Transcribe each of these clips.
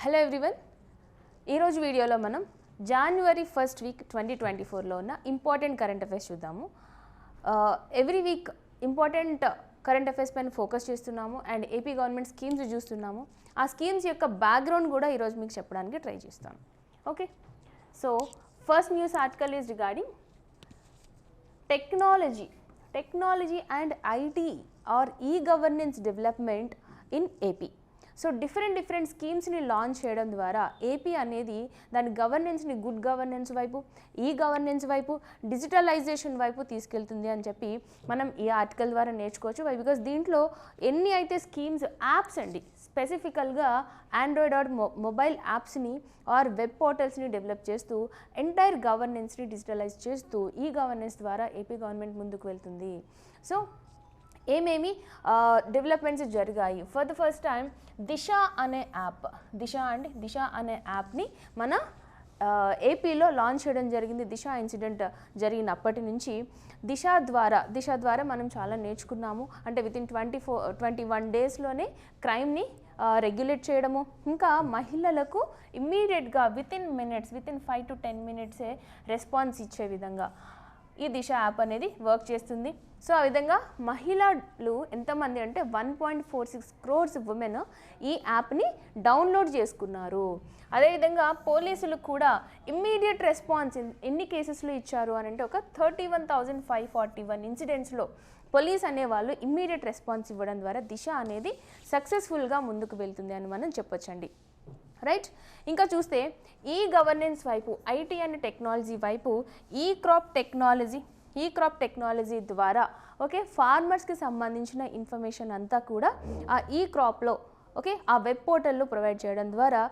Hello everyone, ఈరోజు వీడియోలో మనం జనవరి 1st వీక్ 2024లో ఉన్న ఇంపార్టెంట్ కరెంట్ అఫైర్స్ చూద్దాము. Every week important current affairs పైన ఫోకస్ చేస్తున్నాము అండ్ ఏపీ గవర్నమెంట్ స్కీమ్స్ చూస్తున్నాము. ఆ స్కీమ్స్ యొక్క బ్యాక్గ్రౌండ్ కూడా ఈరోజు మీకు చెప్పడానికి ట్రై చేస్తాను. Okay, so first news article is regarding technology and IT or e-governance development in AP. So different స్కీమ్స్ని లాంచ్ చేయడం ద్వారా ఏపీ అనేది దాని గవర్నెన్స్ని గుడ్ గవర్నెన్స్ వైపు, ఈ గవర్నెన్స్ వైపు, డిజిటలైజేషన్ వైపు తీసుకెళ్తుంది అని చెప్పి మనం ఈ ఆర్టికల్ ద్వారా నేర్చుకోవచ్చు. బికాస్ దీంట్లో ఎన్ని అయితే స్కీమ్స్, యాప్స్ అండి, స్పెసిఫికల్గా ఆండ్రాయిడ్ ఆర్ మొబైల్ యాప్స్ని ఆర్ వెబ్ పోర్టల్స్ని డెవలప్ చేస్తూ ఎంటైర్ గవర్నెన్స్ని డిజిటలైజ్ చేస్తూ ఈ గవర్నెన్స్ ద్వారా ఏపీ గవర్నమెంట్ ముందుకు వెళ్తుంది. సో ఏమేమి డెవలప్మెంట్స్ జరిగాయి? ఫర్ ద ఫస్ట్ టైం దిశ అనే యాప్ని మన ఏపీలో లాంచ్ చేయడం జరిగింది. దిశ ఇన్సిడెంట్ జరిగినప్పటి నుంచి దిశ ద్వారా మనం చాలా నేర్చుకున్నాము. అంటే వితిన్ 21 డేస్లోనే క్రైమ్ని రెగ్యులేట్ చేయడము, ఇంకా మహిళలకు ఇమ్మీడియట్గా వితిన్ 5 to 10 minutes రెస్పాన్స్ ఇచ్చే విధంగా ఈ దిశ యాప్ అనేది వర్క్ చేస్తుంది. సో ఆ విధంగా మహిళలు ఎంతమంది అంటే 1.46 crores ఉమెన్ ఈ యాప్ని డౌన్లోడ్ చేసుకున్నారు. అదేవిధంగా పోలీసులు కూడా ఇమ్మీడియట్ రెస్పాన్స్ ఎన్ని కేసెస్లో ఇచ్చారు అని అంటే ఒక 31,541 ఇన్సిడెంట్స్లో పోలీస్ అనేవాళ్ళు ఇమ్మీడియట్ రెస్పాన్స్ ఇవ్వడం ద్వారా దిశ అనేది సక్సెస్ఫుల్గా ముందుకు వెళ్తుంది అని మనం చెప్పొచ్చండి. రైట్, ఇంకా చూస్తే ఈ గవర్నెన్స్ వైపు, ఐటీ అండ్ టెక్నాలజీ వైపు ఈ క్రాప్ టెక్నాలజీ ద్వారా ఫార్మర్స్కి సంబంధించిన ఇన్ఫర్మేషన్ అంతా కూడా ఆ ఈ క్రాప్లో ఆ వెబ్ పోర్టల్లో ప్రొవైడ్ చేయడం ద్వారా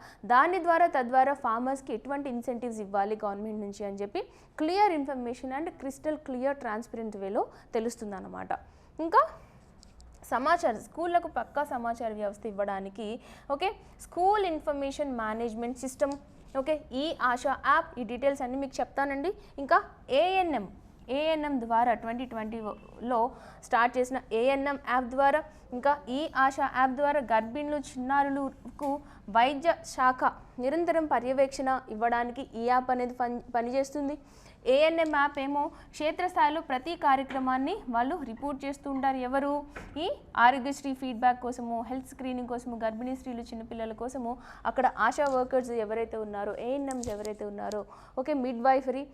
తద్వారా ఫార్మర్స్కి ఎటువంటి ఇన్సెంటివ్స్ ఇవ్వాలి గవర్నమెంట్ నుంచి అని చెప్పి clear information and crystal clear transparent వేలో తెలుస్తుంది అన్నమాట. ఇంకా స్కూళ్ళకు పక్కా సమాచార వ్యవస్థ ఇవ్వడానికి స్కూల్ ఇన్ఫర్మేషన్ మేనేజ్మెంట్ సిస్టమ్, ఈ ఆశా యాప్, ఈ డీటెయిల్స్ అన్నీ మీకు చెప్తానండి. ఇంకా ఏఎన్ఎం ద్వారా 2020లో స్టార్ట్ చేసిన ఏఎన్ఎం యాప్ ద్వారా, ఇంకా ఈ ఆశా యాప్ ద్వారా గర్భిణులు, చిన్నారులకు వైద్య శాఖ నిరంతరం పర్యవేక్షణ ఇవ్వడానికి ఈ యాప్ అనేది పనిచేస్తుంది. ఏఎన్ఎం యాప్ ఏమో క్షేత్రస్థాయిలో ప్రతి కార్యక్రమాన్ని వాళ్ళు రిపోర్ట్ చేస్తూ ఉంటారు. ఎవరు? ఈ ఆరోగ్యశ్రీ ఫీడ్బ్యాక్ కోసము, హెల్త్ స్క్రీనింగ్ కోసము, గర్భిణీ స్త్రీలు, చిన్నపిల్లల కోసము అక్కడ ఆశా వర్కర్స్ ఎవరైతే ఉన్నారో, ఏఎన్ఎంస్ ఎవరైతే ఉన్నారో, మిడ్ వైఫరీ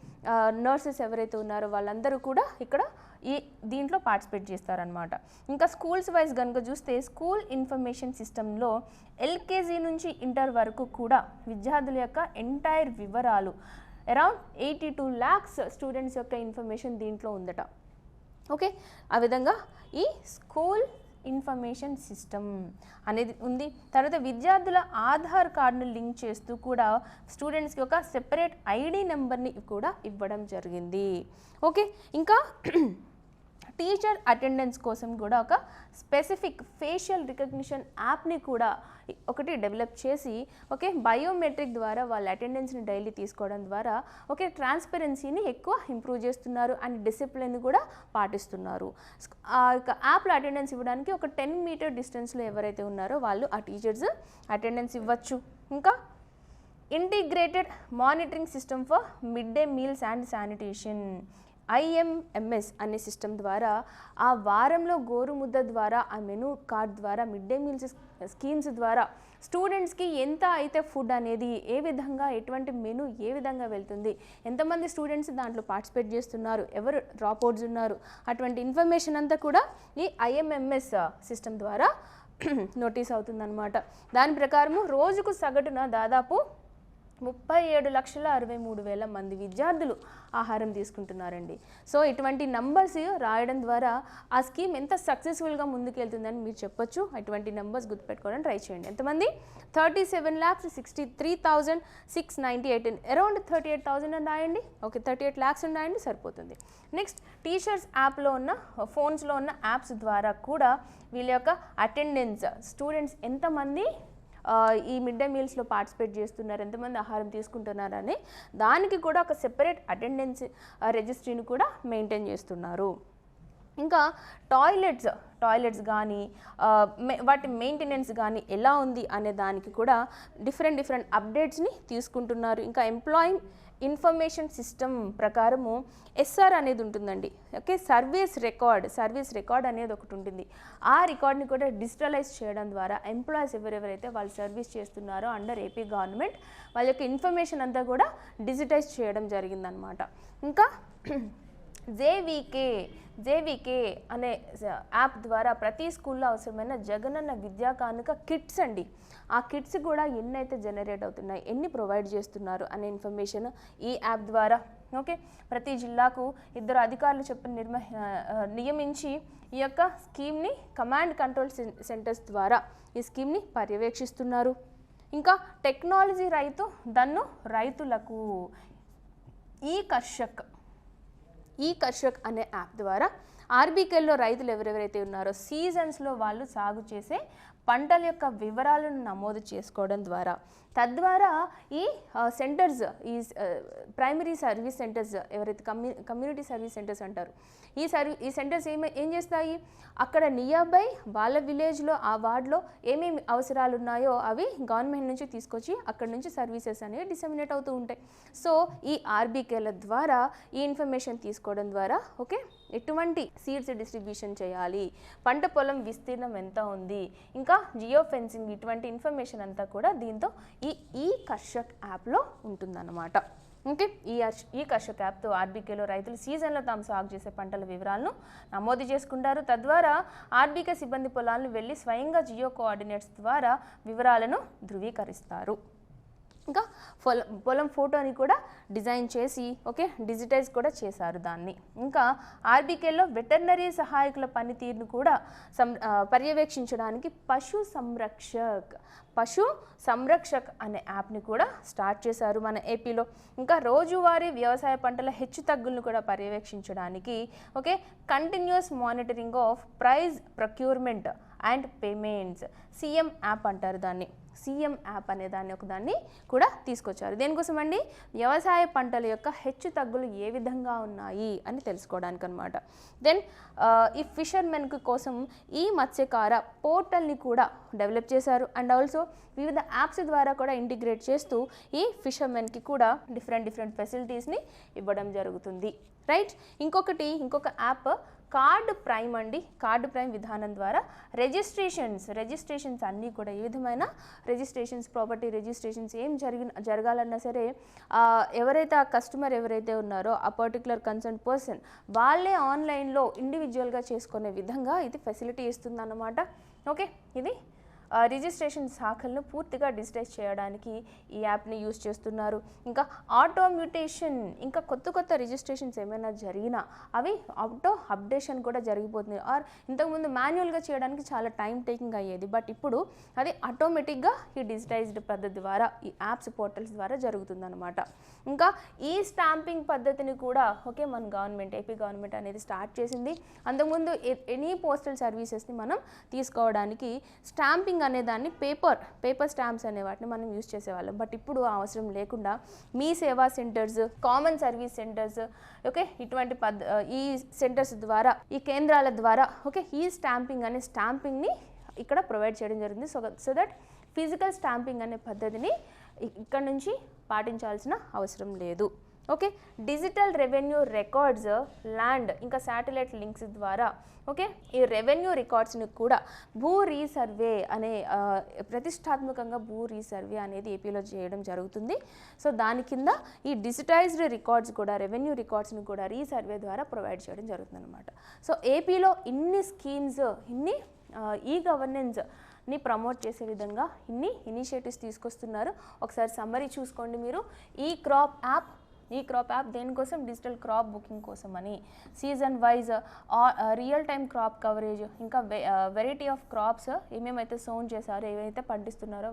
నర్సెస్ ఎవరైతే ఉన్నారో వాళ్ళందరూ కూడా ఇక్కడ దీంట్లో పార్టిసిపేట్ చేస్తారనమాట. ఇంకా స్కూల్స్ వైజ్ కనుక చూస్తే స్కూల్ ఇన్ఫర్మేషన్ సిస్టంలో ఎల్కేజీ నుంచి ఇంటర్ వరకు కూడా విద్యార్థుల యొక్క ఎంటైర్ వివరాలు, అరౌండ్ 82 lakhs స్టూడెంట్స్ యొక్క ఇన్ఫర్మేషన్ దీంట్లో ఉందట. ఆ విధంగా ఈ స్కూల్ ఇన్ఫర్మేషన్ సిస్టమ్ అనేది ఉంది. తర్వాత విద్యార్థుల ఆధార్ కార్డును లింక్ చేస్తూ కూడా స్టూడెంట్స్కి ఒక సెపరేట్ ఐడి నెంబర్ని కూడా ఇవ్వడం జరిగింది. ఇంకా టీచర్ అటెండెన్స్ కోసం కూడా ఒక స్పెసిఫిక్ ఫేషియల్ రికగ్నిషన్ యాప్ని కూడా డెవలప్ చేసి బయోమెట్రిక్ ద్వారా వాళ్ళ అటెండెన్స్ని డైలీ తీసుకోవడం ద్వారా ట్రాన్స్పరెన్సీని ఎక్కువ ఇంప్రూవ్ చేస్తున్నారు అండ్ డిసిప్లిన్ కూడా పాటిస్తున్నారు. ఆ యొక్క యాప్లో అటెండెన్స్ ఇవ్వడానికి 10 meter డిస్టెన్స్లో ఎవరైతే ఉన్నారో వాళ్ళు ఆ టీచర్స్ అటెండెన్స్ ఇవ్వచ్చు. ఇంకా integrated monitoring system for mid day meals and sanitation, IMMS అనే సిస్టమ్ ద్వారా ఆ వారంలో గోరుముద్ద ద్వారా, ఆ మెనూ కార్డ్ ద్వారా, మిడ్ డే మీల్స్ స్కీమ్స్ ద్వారా స్టూడెంట్స్కి ఎంత అయితే ఫుడ్ అనేది ఏ విధంగా, ఎటువంటి మెనూ ఏ విధంగా వెళ్తుంది, ఎంతమంది స్టూడెంట్స్ దాంట్లో పార్టిసిపేట్ చేస్తున్నారు, ఎవరు డ్రాప్ అవుట్స్ ఉన్నారు, అటువంటి ఇన్ఫర్మేషన్ అంతా కూడా ఈ IMMS సిస్టమ్ ద్వారా నోటీస్ అవుతుందన్నమాట. దాని ప్రకారము రోజుకు సగటున దాదాపు 37,63,000 మంది విద్యార్థులు ఆహారం తీసుకుంటున్నారండి. సో ఇటువంటి నంబర్స్ రాయడం ద్వారా ఆ స్కీమ్ ఎంత సక్సెస్ఫుల్గా ముందుకెళ్తుందని మీరు చెప్పొచ్చు. అటువంటి నెంబర్స్ గుర్తుపెట్టుకోవడానికి ట్రై చేయండి. ఎంతమంది? 37,63,698, అరౌండ్ 38,000 అని రాయండి. 38 lakhs అని రాయండి, సరిపోతుంది. నెక్స్ట్ టీచర్స్ యాప్లో ఉన్న, ఫోన్స్లో ఉన్న యాప్స్ ద్వారా కూడా వీళ్ళ యొక్క అటెండెన్స్, స్టూడెంట్స్ ఎంతమంది ఈ మిడ్ డే మీల్స్లో పార్టిసిపేట్ చేస్తున్నారు, ఎంతమంది ఆహారం తీసుకుంటున్నారని దానికి కూడా ఒక సెపరేట్ అటెండెన్స్ రిజిస్ట్రీని కూడా మెయింటైన్ చేస్తున్నారు. ఇంకా టాయిలెట్స్ కానీ వాటి మెయింటెనెన్స్ కానీ ఎలా ఉంది అనే దానికి కూడా డిఫరెంట్ అప్డేట్స్ని తీసుకుంటున్నారు. ఇంకా ఎంప్లాయీ ఇన్ఫర్మేషన్ సిస్టమ్ ప్రకారము ఎస్ఆర్ అనేది ఉంటుందండి. ఓకే, సర్వీస్ రికార్డ్ అనేది ఒకటి ఉంటుంది. ఆ రికార్డ్ని కూడా డిజిటలైజ్ చేయడం ద్వారా ఎంప్లాయీస్ ఎవరెవరైతే వాళ్ళు సర్వీస్ చేస్తున్నారో అండర్ ఏపీ గవర్నమెంట్ వాళ్ళ యొక్క ఇన్ఫర్మేషన్ అంతా కూడా డిజిటైజ్ చేయడం జరిగిందనమాట. ఇంకా జేవీకే అనే యాప్ ద్వారా ప్రతి స్కూల్లో అవసరమైన జగనన్న విద్యా కానుక కిట్స్ అండి, ఆ కిట్స్ కూడా ఎన్నైతే జనరేట్ అవుతున్నాయి, ఎన్ని ప్రొవైడ్ చేస్తున్నారు అనే ఇన్ఫర్మేషన్ ఈ యాప్ ద్వారా. ఓకే, ప్రతి జిల్లాకు 2 అధికారులు చొప్పున నియమించి ఈ యొక్క స్కీమ్ని కమాండ్ కంట్రోల్ సెంటర్స్ ద్వారా ఈ స్కీమ్ని పర్యవేక్షిస్తున్నారు. ఇంకా టెక్నాలజీ దన్ను రైతులకు ఈ కర్షక్ అనే యాప్ ద్వారా ఆర్బీకేల్లో రైతులు ఎవరెవరైతే ఉన్నారో సీజన్స్లో వాళ్ళు సాగు చేసే పంటల యొక్క వివరాలను నమోదు చేసుకోవడం ద్వారా తద్వారా ఈ సెంటర్స్ ఈ ప్రైమరీ సర్వీస్ సెంటర్స్ ఎవరైతే కమ్యూనిటీ సర్వీస్ సెంటర్స్ అంటారు, ఈ సెంటర్స్ ఏం చేస్తాయి, అక్కడ నియర్ బై వాళ్ళ విలేజ్లో ఆ వార్డ్లో ఏమేమి అవసరాలు ఉన్నాయో అవి గవర్నమెంట్ నుంచి తీసుకొచ్చి అక్కడ నుంచి సర్వీసెస్ అనేవి డిసెమినేట్ అవుతూ ఉంటాయి. సో ఈ ఆర్బీకేల ద్వారా ఈ ఇన్ఫర్మేషన్ తీసుకోవడం ద్వారా ఓకే ఎటువంటి సీడ్స్ డిస్ట్రిబ్యూషన్ చేయాలి, పంట పొలం విస్తీర్ణం ఎంత ఉంది, ఇంకా జియో ఫెన్సింగ్ ఇటువంటి ఇన్ఫర్మేషన్ అంతా కూడా దీంతో ఈ కర్షక్ యాప్లో ఉంటుందన్నమాట. ఓకే, ఈ కర్షక్ యాప్తో ఆర్బీకేలో రైతులు సీజన్లో తాము సాగు చేసే పంటల వివరాలను నమోదు చేసుకుంటారు. తద్వారా ఆర్బీకే సిబ్బంది పొలాలను వెళ్ళి స్వయంగా జియో కోఆర్డినేట్స్ ద్వారా వివరాలను ధృవీకరిస్తారు. ఇంకా పొలం ఫోటోని కూడా డిజైన్ చేసి ఓకే డిజిటైజ్ కూడా చేశారు దాన్ని. ఇంకా ఆర్బీకేలో వెటర్నరీ సహాయకుల పనితీరును కూడా పర్యవేక్షించడానికి పశు సంరక్షక్ అనే యాప్ని కూడా స్టార్ట్ చేశారు మన ఏపీలో. ఇంకా రోజువారీ వ్యవసాయ పంటల హెచ్చుతగ్గులను కూడా పర్యవేక్షించడానికి okay continuous monitoring of price procurement and payments CM app అంటారు దాన్ని. సీఎం యాప్ అనే దాన్ని కూడా తీసుకొచ్చారు. దేనికోసం అండి, వ్యవసాయ పంటల యొక్క హెచ్చు తగ్గులు ఏ విధంగా ఉన్నాయి అని తెలుసుకోవడానికి అనమాట. దెన్ ఈ ఫిషర్మెన్ కోసం ఈ మత్స్యకార పోర్టల్ని కూడా డెవలప్ చేశారు. అండ్ ఆల్సో వివిధ యాప్స్ ద్వారా కూడా ఇంటిగ్రేట్ చేస్తూ ఈ ఫిషర్మెన్కి కూడా డిఫరెంట్ ఫెసిలిటీస్ని ఇవ్వడం జరుగుతుంది. రైట్, ఇంకొక యాప్ కార్డ్ ప్రైమ్ అండి. కార్డ్ ప్రైమ్ విధానం ద్వారా రిజిస్ట్రేషన్స్ అన్నీ కూడా ఏ విధమైన రిజిస్ట్రేషన్స్, ప్రాపర్టీ రిజిస్ట్రేషన్స్ ఏం జరగాలన్నా సరే ఎవరైతే ఆ కస్టమర్ ఎవరైతే ఉన్నారో ఆ పర్టికులర్ కన్సర్న్ పర్సన్ వాళ్ళే ఆన్లైన్లో ఇండివిజువల్గా చేసుకునే విధంగా ఇది ఫెసిలిటీ ఇస్తుందన్నమాట. ఓకే, ఇది రిజిస్ట్రేషన్ శాఖలను పూర్తిగా డిజిటైజ్ చేయడానికి ఈ యాప్ని యూజ్ చేస్తున్నారు. ఇంకా ఆటోమ్యూటేషన్, ఇంకా కొత్త రిజిస్ట్రేషన్స్ ఏమైనా జరిగినా అవి ఆటో అప్డేషన్ కూడా జరిగిపోతుంది. ఆర్ ఇంతకుముందు మాన్యువల్గా చేయడానికి చాలా టైం టేకింగ్ అయ్యేది, బట్ ఇప్పుడు అది ఆటోమేటిక్గా ఈ డిజిటైజ్డ్ పద్ధతి ద్వారా ఈ యాప్స్ పోర్టల్స్ ద్వారా జరుగుతుందన్నమాట. ఇంకా ఈ స్టాంపింగ్ పద్ధతిని కూడా ఓకే మన ఏపీ గవర్నమెంట్ అనేది స్టార్ట్ చేసింది. అంతకుముందు ఎనీ పోస్టల్ సర్వీసెస్ని మనం తీసుకోవడానికి స్టాంపింగ్ అనే దాన్ని పేపర్ స్టాంప్స్ అనే వాటిని మనం యూజ్ చేసేవాళ్ళం, బట్ ఇప్పుడు అవసరం లేకుండా మీ సేవా centres, common service centres okay ఇటువంటి ఈ సెంటర్స్ ద్వారా, ఈ కేంద్రాల ద్వారా ఓకే ఈ స్టాంపింగ్ని ఇక్కడ ప్రొవైడ్ చేయడం జరిగింది. సో దట్ ఫిజికల్ స్టాంపింగ్ అనే పద్ధతిని ఇక్కడ నుంచి పాటించాల్సిన అవసరం లేదు. Okay, digital revenue records, land ఇంకా శాటిలైట్ లింక్స్ ద్వారా ఓకే ఈ రెవెన్యూ రికార్డ్స్ని కూడా భూ రీసర్వే అనే ప్రతిష్టాత్మకంగా భూ రీసర్వే అనేది ఏపీలో చేయడం జరుగుతుంది. సో దాని కింద ఈ డిజిటైజ్డ్ రికార్డ్స్ కూడా రెవెన్యూ రికార్డ్స్ని కూడా రీసర్వే ద్వారా ప్రొవైడ్ చేయడం జరుగుతుంది అనమాట. సో ఏపీలో ఇన్ని స్కీమ్స్, ఇన్ని ఈ గవర్నెన్స్ని ప్రమోట్ చేసే విధంగా ఇన్ని ఇనిషియేటివ్స్ తీసుకొస్తున్నారు. ఒకసారి సమ్మరీ చూసుకోండి మీరు. ఈ క్రాప్ యాప్ దేనికోసం, డిజిటల్ క్రాప్ బుకింగ్ కోసం అని, season wise real time crop coverage, ఇంకా వెరైటీ ఆఫ్ క్రాప్స్ ఏమేమైతే సోన్ చేశారో, ఏవైతే పండిస్తున్నారో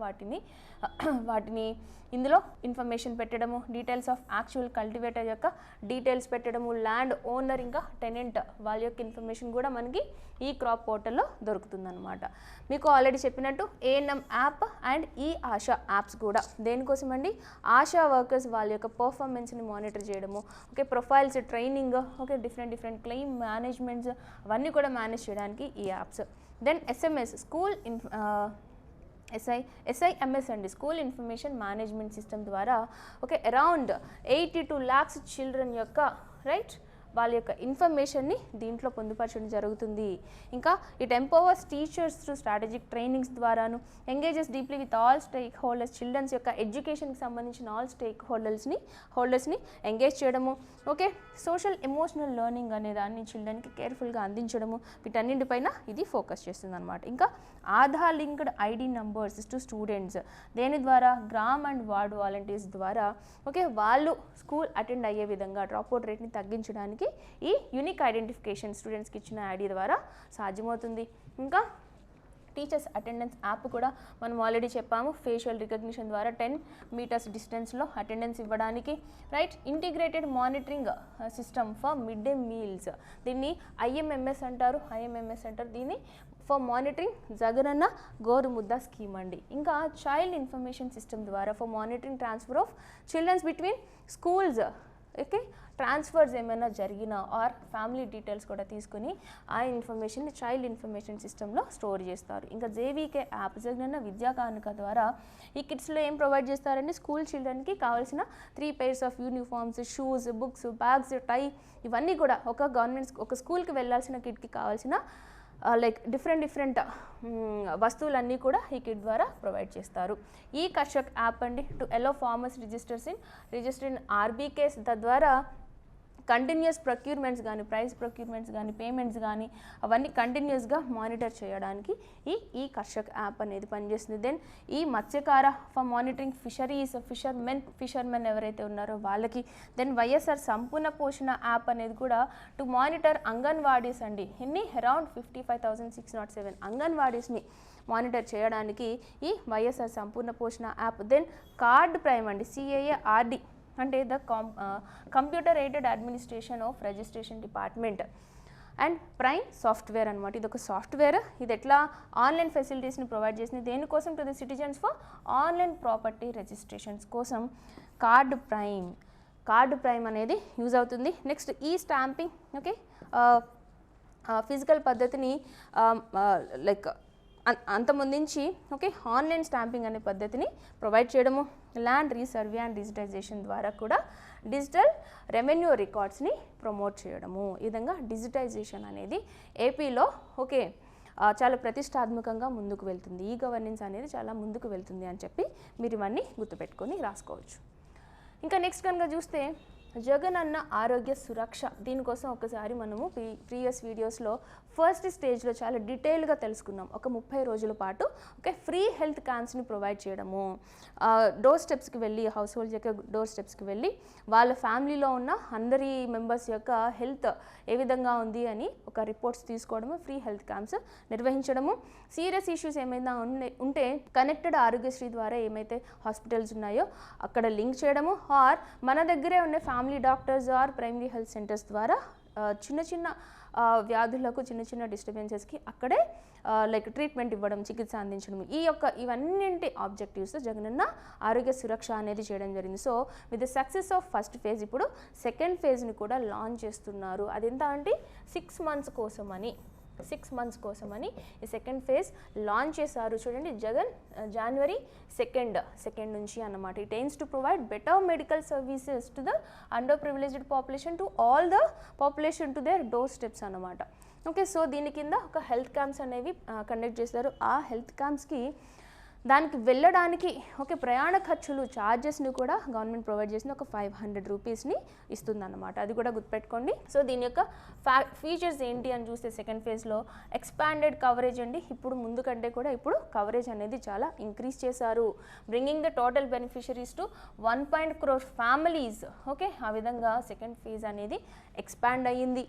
వాటిని ఇందులో ఇన్ఫర్మేషన్ పెట్టడము, డీటెయిల్స్ ఆఫ్ యాక్చువల్ కల్టివేటర్ యొక్క డీటెయిల్స్ పెట్టడము, ల్యాండ్ ఓనర్ ఇంకా టెనెంట్ వాళ్ళ యొక్క ఇన్ఫర్మేషన్ కూడా మనకి ఈ క్రాప్ పోర్టల్లో దొరుకుతుందన్నమాట. మీకు ఆల్రెడీ చెప్పినట్టు ఏఎన్ఎం యాప్ అండ్ ఈ ఆశా యాప్స్ కూడా దేనికోసం అండి, ఆశా వర్కర్స్ వాళ్ళ యొక్క పర్ఫార్మెన్స్ని యాప్స్ని మానిటర్ చేయడము, okay profiles training, okay different claim managements అవన్నీ కూడా మేనేజ్ చేయడానికి ఈ apps. Then SMS school SIMS అండి, స్కూల్ ఇన్ఫర్మేషన్ మేనేజ్మెంట్ సిస్టమ్ ద్వారా ఓకే అరౌండ్ 82 lakhs చిల్డ్రన్ యొక్క రైట్ వాళ్ళ యొక్క ఇన్ఫర్మేషన్ని దీంట్లో పొందుపరచడం జరుగుతుంది. ఇంకా it empowers teachers through strategic trainings ద్వారాను, engages deeply with all stakeholders, childrens యొక్క ఎడ్యుకేషన్కి సంబంధించిన ఆల్ స్టేక్ హోల్డర్స్ని ఎంగేజ్ చేయడము, ఓకే సోషల్ ఎమోషనల్ లెర్నింగ్ అనే దాన్ని చిల్డ్రన్కి కేర్ఫుల్గా అందించడము, వీటన్నింటిపైన ఇది ఫోకస్ చేస్తుంది అనమాట. ఇంకా Aadhaar linked ID numbers to students, దేని ద్వారా గ్రామ్ అండ్ వార్డ్ వాలంటీర్స్ ద్వారా ఓకే వాళ్ళు స్కూల్ అటెండ్ అయ్యే విధంగా డ్రాప్అవుట్ రేట్ని తగ్గించడానికి ఈ యూనిక్ ఐడెంటిఫికేషన్ స్టూడెంట్స్కి ఇచ్చిన ఐడి ద్వారా సాధ్యమవుతుంది. ఇంకా టీచర్స్ అటెండెన్స్ యాప్ కూడా మనం ఆల్రెడీ చెప్పాము, ఫేషియల్ రికగ్నిషన్ ద్వారా 10 meters డిస్టెన్స్లో అటెండెన్స్ ఇవ్వడానికి, right integrated monitoring system for mid day meals, దీన్ని IMMS అంటారు, దీన్ని for monitoring Jagananna Gorumudda scheme అండి. ఇంకా చైల్డ్ ఇన్ఫర్మేషన్ సిస్టమ్ ద్వారా for monitoring transfer of childrens between schools, okay transfers ఏమైనా జరిగినా ఆర్ ఫ్యామిలీ డీటెయిల్స్ కూడా తీసుకుని ఆ ఇన్ఫర్మేషన్ని చైల్డ్ ఇన్ఫర్మేషన్ సిస్టంలో స్టోర్ చేస్తారు. ఇంకా JVK యాప్ జగనన్న విద్యా కానుక ద్వారా ఈ కిట్స్లో ఏం ప్రొవైడ్ చేస్తారంటే స్కూల్ చిల్డ్రన్కి కావాల్సిన 3 pairs of uniforms, shoes, books, bags, tie ఇవన్నీ కూడా ఒక స్కూల్కి వెళ్ళాల్సిన కిట్కి కావాల్సిన లైక్ డిఫరెంట్ వస్తువులన్నీ కూడా ఈ కిట్ ద్వారా ప్రొవైడ్ చేస్తారు. ఈ కర్షక్ యాప్ అండి to allow farmers register in RBKs, తద్వారా కంటిన్యూస్ ప్రొక్యూర్మెంట్స్ కానీ, ప్రైస్ ప్రొక్యూర్మెంట్స్ కానీ, పేమెంట్స్ కానీ అవన్నీ కంటిన్యూస్గా మానిటర్ చేయడానికి ఈ కర్షక్ యాప్ అనేది పనిచేస్తుంది. దెన్ ఈ మత్స్యకార ఫర్ మానిటరింగ్ ఫిషరీస్, ఫిషర్మెన్ ఎవరైతే ఉన్నారో వాళ్ళకి. దెన్ వైఎస్ఆర్ సంపూర్ణ పోషణ యాప్ అనేది కూడా టు మానిటర్ అంగన్వాడీస్ అండి, ఇన్ని అరౌండ్ 55,607 అంగన్వాడీస్ని మానిటర్ చేయడానికి ఈ వైఎస్ఆర్ సంపూర్ణ పోషణ యాప్. దెన్ కార్డ్ ప్రైమ్ అండి, CAARD అంటే the computer aided administration of registration department and prime software అనమాట. ఇది ఒక సాఫ్ట్వేర్, ఇది ఎట్లా ఆన్లైన్ ఫెసిలిటీస్ని ప్రొవైడ్ చేసింది దేనికోసం, to the citizens for online property registrations కోసం కార్డ్ ప్రైమ్ అనేది యూజ్ అవుతుంది. నెక్స్ట్ ఈ స్టాంపింగ్, ఓకే ఫిజికల్ పద్ధతిని లైక్ అంతమొందించి ఓకే ఆన్లైన్ స్టాంపింగ్ అనే పద్ధతిని ప్రొవైడ్ చేయడము, ల్యాండ్ రీసర్వే అండ్ డిజిటైజేషన్ ద్వారా కూడా డిజిటల్ రెవెన్యూ రికార్డ్స్ని ప్రమోట్ చేయడము. ఈ విధంగా డిజిటైజేషన్ అనేది ఏపీలో ఓకే చాలా ప్రతిష్టాత్మకంగా ముందుకు వెళ్తుంది, ఈ గవర్నెన్స్ అనేది చాలా ముందుకు వెళ్తుంది అని చెప్పి మీరు ఇవన్నీ గుర్తుపెట్టుకొని రాసుకోవచ్చు. ఇంకా నెక్స్ట్ కనుక చూస్తే జగనన్న ఆరోగ్య సురక్ష, దీనికోసం ఒకసారి మనము ప్రీవియస్ వీడియోస్లో ఫస్ట్ స్టేజ్లో చాలా డీటెయిల్గా తెలుసుకున్నాం. ఒక 30 రోజుల పాటు ఓకే ఫ్రీ హెల్త్ క్యాంప్స్ని ప్రొవైడ్ చేయడము, డోర్ స్టెప్స్కి వెళ్ళి హౌస్ హోల్డ్స్ యొక్క డోర్ స్టెప్స్కి వెళ్ళి వాళ్ళ ఫ్యామిలీలో ఉన్న అందరి మెంబర్స్ యొక్క హెల్త్ ఏ విధంగా ఉంది అని ఒక రిపోర్ట్స్ తీసుకోవడము, ఫ్రీ హెల్త్ క్యాంప్స్ నిర్వహించడము, సీరియస్ ఇష్యూస్ ఏమైనా ఉంటే కనెక్టెడ్ ఆరోగ్యశ్రీ ద్వారా ఏమైతే హాస్పిటల్స్ ఉన్నాయో అక్కడ లింక్ చేయడము, ఆర్ మన దగ్గరే ఉన్న family doctors or primary health centres ద్వారా చిన్న వ్యాధులకు చిన్న డిస్టర్బెన్సెస్కి అక్కడే లైక్ ట్రీట్మెంట్ ఇవ్వడం, చికిత్స అందించడం, ఇవన్నింటి ఆబ్జెక్టివ్స్ జగనన్న ఆరోగ్య సురక్ష అనేది చేయడం జరిగింది. So with the success of first phase ఇప్పుడు సెకండ్ ఫేజ్ని కూడా లాంచ్ చేస్తున్నారు. అదెంత అంటే 6 months కోసమని ఈ సెకండ్ ఫేజ్ లాంచ్ చేశారు. చూడండి January 2nd నుంచి అన్నమాట. It aims to provide better medical services to the under privileged population, to all the population to their door steps అన్నమాట. ఓకే సో దీని కింద ఒక హెల్త్ క్యాంప్స్ అనేవి కండక్ట్ చేస్తారు. ఆ హెల్త్ క్యాంప్స్కి దానికి వెళ్ళడానికి ఓకే ప్రయాణ ఖర్చులు ఛార్జెస్ని కూడా గవర్నమెంట్ ప్రొవైడ్ చేసింది, ఒక 500 రూపీస్ని ఇస్తుందన్నమాట. అది కూడా గుర్తుపెట్టుకోండి. సో దీని యొక్క ఫీచర్స్ ఏంటి అని చూస్తే సెకండ్ ఫేజ్లో ఎక్స్పాండెడ్ కవరేజ్ అండి, ఇప్పుడు ముందు కంటే కూడా ఇప్పుడు కవరేజ్ అనేది చాలా ఇంక్రీజ్ చేశారు. Bringing the total beneficiaries to 1 crore families. Okay ఆ విధంగా సెకండ్ ఫేజ్ అనేది ఎక్స్పాండ్ అయ్యింది.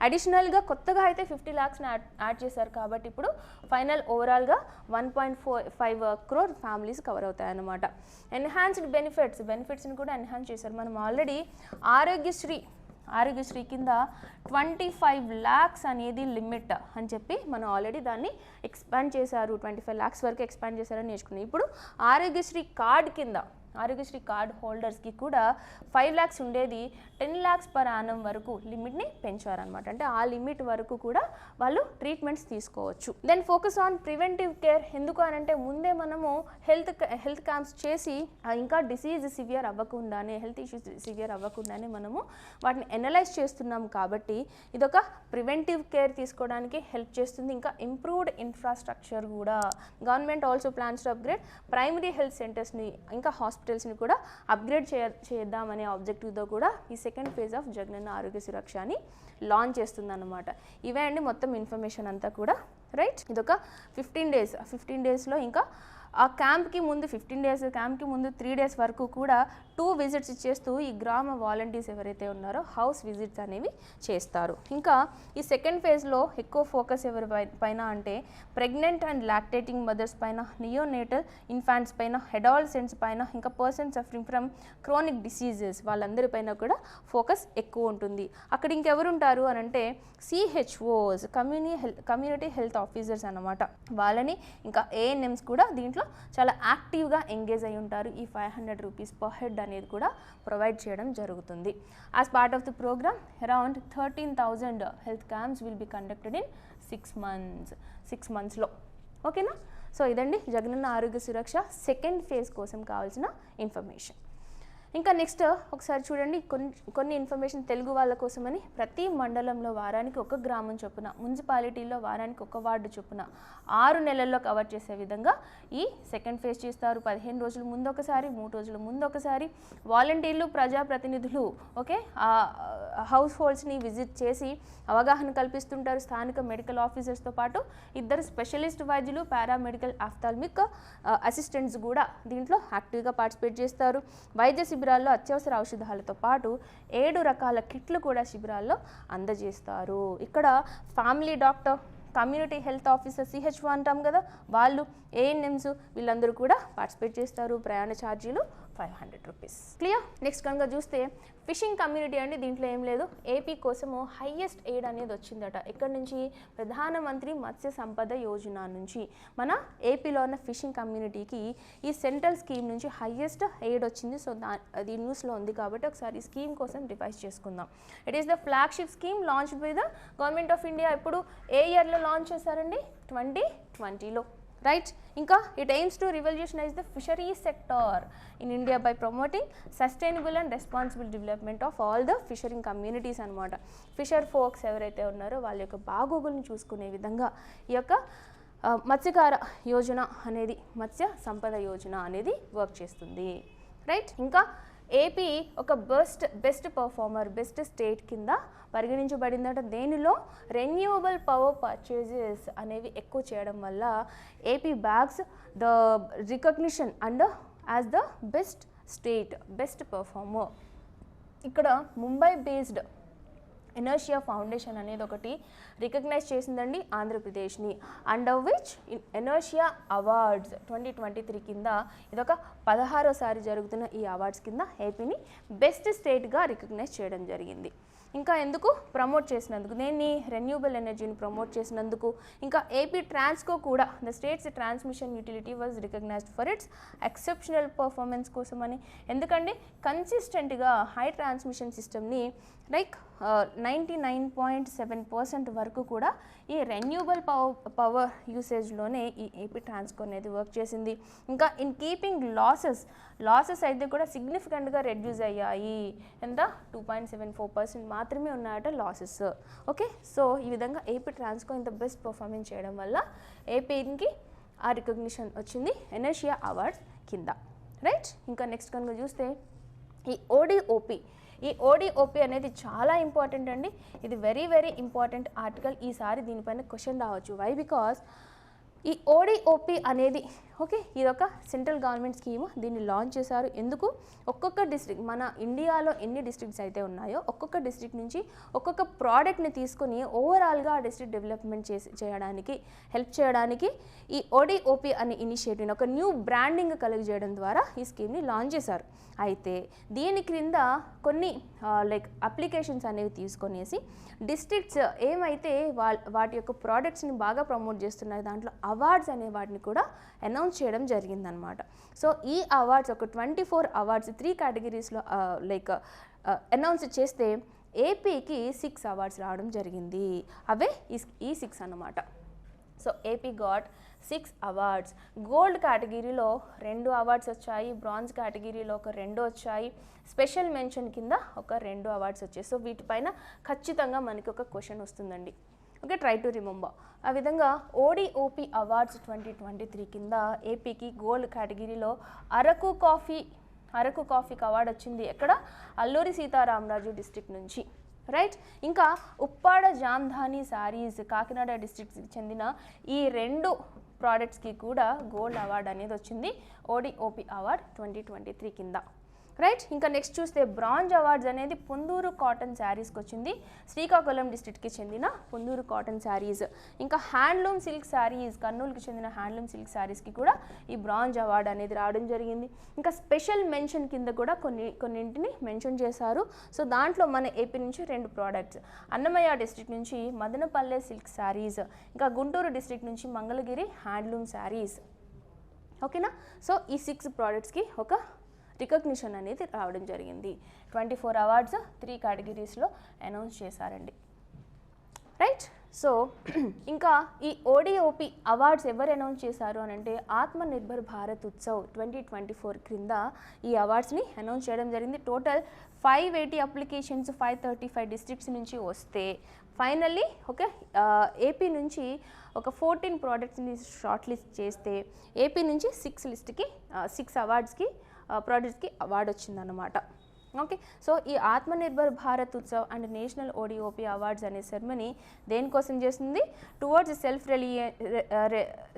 అడిషనల్గా కొత్తగా అయితే 50 lakhsని యాడ్ చేశారు కాబట్టి ఇప్పుడు ఫైనల్ ఓవరాల్గా 1.5 crore ఫ్యామిలీస్ కవర్ అవుతాయి అన్నమాట. ఎన్హాన్స్డ్ బెనిఫిట్స్ని కూడా ఎన్హాన్స్ చేశారు. మనం ఆల్రెడీ ఆరోగ్యశ్రీ కింద 25 lakhs అనేది లిమిట్ అని చెప్పి మనం ఆల్రెడీ దాన్ని ఎక్స్పాండ్ చేశారు, 25 lakhs వరకు ఎక్స్పాండ్ చేశారని నేర్చుకున్నాం. ఇప్పుడు ఆరోగ్యశ్రీ కార్డ్ కింద ఆరోగ్యశ్రీ కార్డ్ హోల్డర్స్కి కూడా 5 lakhs ఉండేది 10 lakhs పర్ యానం వరకు లిమిట్ని పెంచారనమాట. అంటే ఆ లిమిట్ వరకు కూడా వాళ్ళు ట్రీట్మెంట్స్ తీసుకోవచ్చు. Then focus on preventive care. ఎందుకు అని అంటే ముందే మనము హెల్త్ క్యాంప్స్ చేసి ఇంకా డిసీజ్ సివియర్ అవ్వకుండానే, హెల్త్ ఇష్యూస్ సివియర్ అవ్వకుండానే మనము వాటిని ఎనలైజ్ చేస్తున్నాం కాబట్టి ఇదొక ప్రివెంటివ్ కేర్ తీసుకోవడానికి హెల్ప్ చేస్తుంది. ఇంకా ఇంప్రూవ్డ్ ఇన్ఫ్రాస్ట్రక్చర్ కూడా government also plans to upgrade primary health సెంటర్స్ని ఇంకా హాస్పిటల్స్ని కూడా అప్గ్రేడ్ చేద్దామనే ఆబ్జెక్టివ్తో కూడా ఈ సెకండ్ ఫేజ్ ఆఫ్ జగనన్న ఆరోగ్య సురక్షని లాంచ్ చేస్తుంది అన్నమాట. ఇవే అండి మొత్తం ఇన్ఫర్మేషన్ అంతా కూడా, రైట్. ఇదొక 15 days. 15 daysలో ఇంకా ఆ క్యాంప్కి ముందు 15 days, క్యాంప్కి ముందు 3 days వరకు కూడా 2 visits ఇచ్చేస్తూ ఈ గ్రామ వాలంటీర్స్ ఎవరైతే ఉన్నారో హౌస్ విజిట్స్ అనేవి చేస్తారు. ఇంకా ఈ సెకండ్ ఫేజ్లో ఎక్కువ ఫోకస్ ఎవరి పైన అంటే ప్రెగ్నెంట్ అండ్ లాక్టేటింగ్ మదర్స్ పైన, నియోనేటల్ ఇన్ఫాంట్స్ పైన, అడాలసెంట్స్ పైన, ఇంకా persons suffering from chronic diseases వాళ్ళందరిపైన కూడా ఫోకస్ ఎక్కువ ఉంటుంది. అక్కడ ఇంకెవరు ఉంటారు అని అంటే CHOs, కమ్యూనిటీ హెల్త్ ఆఫీసర్స్ అన్నమాట. వాళ్ళని ఇంకా ANMs కూడా దీంట్లో చాలా యాక్టివ్గా ఎంగేజ్ అయి ఉంటారు. ఈ 500 rupees per head అనేది కూడా ప్రొవైడ్ చేయడం జరుగుతుంది. As part of the programme around 13,000 health camps will be conducted in 6 monthsలో. ఓకేనా? సో ఇదండి జగనన్న ఆరోగ్య సురక్ష సెకండ్ ఫేజ్ కోసం కావాల్సిన ఇన్ఫర్మేషన్. ఇంకా నెక్స్ట్ ఒకసారి చూడండి, కొన్ని ఇన్ఫర్మేషన్ తెలుగు వాళ్ళ కోసమని ప్రతి మండలంలో వారానికి 1 గ్రామం చొప్పున, మున్సిపాలిటీలో వారానికి 1 వార్డు చొప్పున 6 నెలల్లో కవర్ చేసే విధంగా ఈ సెకండ్ ఫేజ్ చేస్తారు. 15 రోజుల ముందు ఒకసారి, 3 రోజుల ముందు ఒకసారి వాలంటీర్లు, ప్రజాప్రతినిధులు ఓకే హౌస్ హోల్డ్స్ని విజిట్ చేసి అవగాహన కల్పిస్తుంటారు. స్థానిక మెడికల్ ఆఫీసర్స్తో పాటు 2 స్పెషలిస్ట్ వైద్యులు, పారామెడికల్ ఆఫ్థాల్మిక్ అసిస్టెంట్స్ కూడా దీంట్లో యాక్టివ్గా పార్టిసిపేట్ చేస్తారు. వైద్య శిబిరాల్లో అత్యవసర ఔషధాలతో పాటు 7 రకాల కిట్లు కూడా శిబిరాల్లో అందజేస్తారు. ఇక్కడ family doctor, community health officer CHO అంటాం కదా, వాళ్ళు ANMs వీళ్ళందరూ కూడా పార్టిసిపేట్ చేస్తారు. ప్రయాణ ఛార్జీలు 500 rupees. క్లియర్? నెక్స్ట్ కనుక చూస్తే ఫిషింగ్ కమ్యూనిటీ అండి. దీంట్లో ఏం లేదు, ఏపీ కోసము హైయెస్ట్ ఎయిడ్ అనేది వచ్చిందట. ఎక్కడి నుంచి? ప్రధానమంత్రి మత్స్య సంపద యోజన నుంచి మన ఏపీలో ఉన్న ఫిషింగ్ కమ్యూనిటీకి ఈ సెంట్రల్ స్కీమ్ నుంచి హైయెస్ట్ ఎయిడ్ వచ్చింది. సో అది న్యూస్లో ఉంది కాబట్టి ఒకసారి ఈ స్కీమ్ కోసం రివైజ్ చేసుకుందాం. It is the flagship scheme launched by the government of India. ఇప్పుడు ఏ ఇయర్లో లాంచ్ చేశారండి? 2020లో, రైట్. ఇంకా it aims to revolutionize the fishery sector in India by promoting sustainable and responsible development of all the fishering communities అనమాట. Fisher folks ఎవరైతే ఉన్నారో వాళ్ళ యొక్క బాగోగులను చూసుకునే విధంగా ఈ యొక్క మత్స్యకార యోజన అనేది, మత్స్య సంపద యోజన అనేది వర్క్ చేస్తుంది, రైట్. ఇంకా ఏపీ ఒక బెస్ట్ పర్ఫార్మర్, బెస్ట్ స్టేట్ కింద పరిగణించబడిందట. దేనిలో? రెన్యూవబుల్ పవర్ పర్చేజెస్ అనేవి ఎక్కువ చేయడం వల్ల AP bags the recognition and as the best state, best performer. ఇక్కడ ముంబై బేస్డ్ ఎనర్షియా ఫౌండేషన్ అనేది ఒకటి రికగ్నైజ్ చేసిందండి ఆంధ్రప్రదేశ్ని. అండర్ విచ్ ఎనర్షియా అవార్డ్స్ 2023 కింద ఇదొక 16వ జరుగుతున్న ఈ అవార్డ్స్ కింద ఏపీని బెస్ట్ స్టేట్గా రికగ్నైజ్ చేయడం జరిగింది. ఇంకా ఎందుకు? ప్రమోట్ చేసినందుకు, దీన్ని రెన్యూబుల్ ఎనర్జీని ప్రమోట్ చేసినందుకు. ఇంకా ఏపీ ట్రాన్స్కో కూడా the state's transmission utility was recognised for its exceptional performance కోసమని. ఎందుకంటే కన్సిస్టెంట్గా హై ట్రాన్స్మిషన్ సిస్టమ్ని లైక్ 99.7% వరకు కూడా ఈ రెన్యూబుల్ పవర్ యూసేజ్లోనే ఈ ఏపీ ట్రాన్స్కో అనేది వర్క్ చేసింది. ఇంకా ఇన్ కీపింగ్ లాసెస్ అయితే కూడా సిగ్నిఫికెంట్గా రెడ్యూస్ అయ్యాయి. ఎంత? 2.74% మాత్రమే ఉన్నాయట లాసెస్. ఓకే, సో ఈ విధంగా ఏపీ ట్రాన్స్కో ఇంత బెస్ట్ పర్ఫార్మెన్స్ చేయడం వల్ల ఏపీకి ఆ రికగ్నిషన్ వచ్చింది ఎనర్షియా అవార్డ్స్ కింద, రైట్. ఇంకా నెక్స్ట్ కనుక చూస్తే ఈ ఓడిఓపి అనేది చాలా ఇంపార్టెంట్ అండి. ఇది వెరీ ఇంపార్టెంట్ ఆర్టికల్. ఈసారి దీనిపైన క్వశ్చన్ రావచ్చు. వై? బికాస్ ఈ ఓడిఓపి అనేది ఓకే ఇదొక సెంట్రల్ గవర్నమెంట్ స్కీమ్. దీన్ని లాంచ్ చేశారు. ఎందుకు? ఒక్కొక్క డిస్ట్రిక్ట్, మన ఇండియాలో ఎన్ని డిస్ట్రిక్ట్స్ అయితే ఉన్నాయో ఒక్కొక్క డిస్ట్రిక్ట్ నుంచి ఒక్కొక్క ప్రోడక్ట్ని తీసుకొని ఓవరాల్గా ఆ డిస్ట్రిక్ట్ డెవలప్మెంట్ చేయడానికి హెల్ప్ చేయడానికి ఈ ఓడిఓపి అనే ఇనిషియేటివ్ని ఒక న్యూ బ్రాండింగ్ కలిగజేయడం ద్వారా ఈ స్కీమ్ని లాంచ్ చేశారు. అయితే దీని క్రింద కొన్ని లైక్ అప్లికేషన్స్ అనేవి తీసుకొనేసి డిస్ట్రిక్ట్స్ ఏమైతే వాటి యొక్క ప్రోడక్ట్స్ని బాగా ప్రమోట్ చేస్తున్నాయి దాంట్లో అవార్డ్స్ అనే వాటిని కూడా అనౌన్స్ అనౌన్స్ చేయడం జరిగిందనమాట. సో ఈ అవార్డ్స్ ఒక 24 అవార్డ్స్ 3 కేటగిరీస్లో లైక్ అనౌన్స్ చేస్తే ఏపీకి 6 అవార్డ్స్ రావడం జరిగింది. అవే ఈ 6 అన్నమాట. So AP got 6 awards. Gold కేటగిరీలో 2 అవార్డ్స్ వచ్చాయి, బ్రాంజ్ కేటగిరీలో ఒక 2 వచ్చాయి, స్పెషల్ మెన్షన్ కింద ఒక 2 అవార్డ్స్ వచ్చాయి. సో వీటిపైన ఖచ్చితంగా మనకి ఒక క్వశ్చన్ వస్తుందండి. Okay, try to remember. ఆ విధంగా ఓడిఓపి అవార్డ్స్ 2023 కింద ఏపీకి గోల్డ్ కేటగిరీలో అరకు కాఫీకి అవార్డు వచ్చింది. ఎక్కడ? అల్లూరి సీతారామరాజు డిస్ట్రిక్ట్ నుంచి, రైట్. ఇంకా ఉప్పాడ జామ్ధాని శారీస్ కాకినాడ డిస్ట్రిక్ట్కి చెందిన ఈ 2 ప్రోడక్ట్స్కి కూడా గోల్డ్ అవార్డు అనేది వచ్చింది ఓడిఓపి అవార్డ్ 2023 కింద, రైట్. ఇంకా నెక్స్ట్ చూస్తే బ్రాంజ్ అవార్డ్స్ అనేది పొందూరు కాటన్ శారీస్కి వచ్చింది, శ్రీకాకుళం డిస్ట్రిక్ట్కి చెందిన పొందూరు కాటన్ శారీస్. ఇంకా హ్యాండ్లూమ్ సిల్క్ శారీస్ కర్నూలుకి చెందిన హ్యాండ్లూమ్ సిల్క్ శారీస్కి కూడా ఈ బ్రాంజ్ అవార్డు అనేది రావడం జరిగింది. ఇంకా స్పెషల్ మెన్షన్ కింద కూడా కొన్నింటిని మెన్షన్ చేశారు. సో దాంట్లో మన ఏపీ నుంచి 2 ప్రోడక్ట్స్, అన్నమయ్య డిస్ట్రిక్ట్ నుంచి మదనపల్లె సిల్క్ శారీస్, ఇంకా గుంటూరు డిస్ట్రిక్ట్ నుంచి మంగళగిరి హ్యాండ్లూమ్ శారీస్. ఓకేనా. సో ఈ 6 ప్రోడక్ట్స్కి ఒక రికగ్నిషన్ అనేది రావడం జరిగింది. 24 అవార్డ్స్ 3 కేటగిరీస్లో అనౌన్స్ చేశారండి, రైట్. సో ఇంకా ఈ ఓడిఓపి అవార్డ్స్ ఎవరు అనౌన్స్ చేశారు అని అంటే ఆత్మనిర్భర్ భారత్ ఉత్సవ్ 2024 క్రింద ఈ అవార్డ్స్ని అనౌన్స్ చేయడం జరిగింది. టోటల్ 580 అప్లికేషన్స్ 535 డిస్ట్రిక్ట్స్ నుంచి వస్తే ఫైనల్లీ ఏపీ నుంచి ఒక 14 ప్రోడక్ట్స్ని షార్ట్ లిస్ట్ చేస్తే ఏపీ నుంచి 6 అవార్డ్స్కి ప్రోడక్ట్స్కి అవార్డు వచ్చిందన్నమాట. ఓకే. సో ఈ Atmanirbhar Bharat Utsav and national ODOP awards అనే సెరమనీ దేనికోసం చేస్తుంది? Towards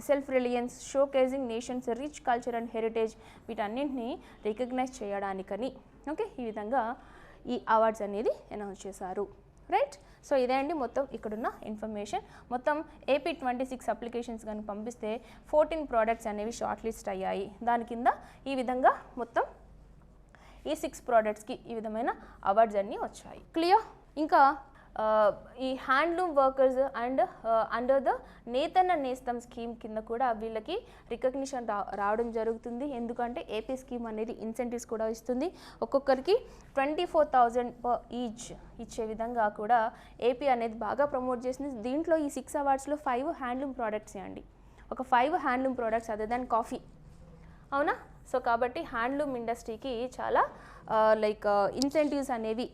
self reliance showcasing nation's rich culture and heritage వీటన్నింటినీ రికగ్నైజ్ చేయడానికని. ఓకే, ఈ విధంగా ఈ అవార్డ్స్ అనేది అనౌన్స్ చేశారు, రైట్. సో ఇదే అండి మొత్తం ఇక్కడున్న ఇన్ఫర్మేషన్. మొత్తం ఏపీ 26 అప్లికేషన్స్ కానీ పంపిస్తే 14 ప్రోడక్ట్స్ అనేవి షార్ట్ లిస్ట్ అయ్యాయి. దాని కింద ఈ విధంగా మొత్తం ఈ 6 ప్రోడక్ట్స్కి ఈ విధమైన అవార్డ్స్ అన్నీ వచ్చాయి. క్లియర్. ఇంకా ఈ handloom workers and under the Nethanna Nestham scheme కింద కూడా వీళ్ళకి రికగ్నిషన్ రావడం జరుగుతుంది. ఎందుకంటే ఏపీ స్కీమ్ అనేది ఇన్సెంటివ్స్ కూడా ఇస్తుంది. ఒక్కొక్కరికి 24,000 పర్ ఈచ్ ఇచ్చే విధంగా కూడా ఏపీ అనేది బాగా ప్రమోట్ చేసింది. దీంట్లో ఈ 6 అవార్డ్స్లో 5 హ్యాండ్లూమ్ ప్రోడక్ట్స్ అండి. ఒక 5 handloom products other than coffee, అవునా. సో కాబట్టి హ్యాండ్లూమ్ ఇండస్ట్రీకి చాలా లైక్ ఇన్సెంటివ్స్ అనేవి